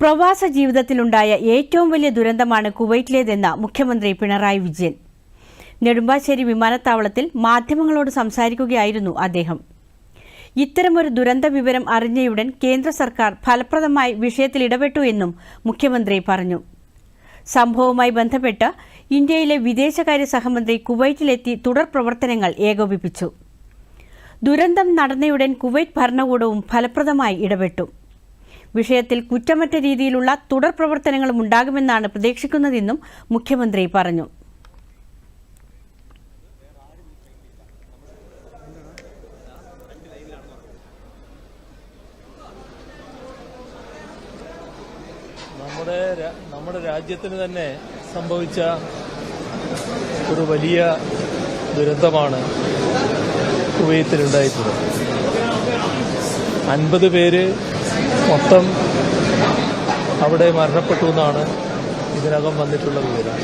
പ്രവാസ ജീവിതത്തിലുണ്ടായ ഏറ്റവും വലിയ ദുരന്തമാണ് കുവൈറ്റിലേതെന്ന് മുഖ്യമന്ത്രി പിണറായി വിജയൻ. നെടുമ്പാശ്ശേരി വിമാനത്താവളത്തിൽ മാധ്യമങ്ങളോട് സംസാരിക്കുകയായിരുന്നു അദ്ദേഹം. ഇത്തരമൊരു ദുരന്ത വിവരം അറിഞ്ഞയുടൻ കേന്ദ്ര സർക്കാർ ഫലപ്രദമായി വിഷയത്തിൽ ഇടപെട്ടു എന്നും മുഖ്യമന്ത്രി പറഞ്ഞു. സംഭവവുമായി ബന്ധപ്പെട്ട് ഇന്ത്യയിലെ വിദേശകാര്യ സഹമന്ത്രി കുവൈറ്റിലെത്തി തുടർ പ്രവർത്തനങ്ങൾ ഏകോപിപ്പിച്ചു. ദുരന്തം നടന്നയുടൻ കുവൈറ്റ് ഭരണകൂടവും ഫലപ്രദമായി ഇടപെട്ടു. വിഷയത്തിൽ കുറ്റമറ്റ രീതിയിലുള്ള തുടർ പ്രവർത്തനങ്ങളും ഉണ്ടാകുമെന്നാണ് പ്രതീക്ഷിക്കുന്നതെന്നും മുഖ്യമന്ത്രി പറഞ്ഞു. നമ്മുടെ രാജ്യത്തിന് തന്നെ സംഭവിച്ച ഒരു വലിയ ദുരന്തമാണ് കുവൈത്തിലുണ്ടായിട്ടുള്ളത്. 50 പേര് മൊത്തം അവിടെ മരണപ്പെട്ടു എന്നാണ് ഇതിനകം വന്നിട്ടുള്ള വിവരം.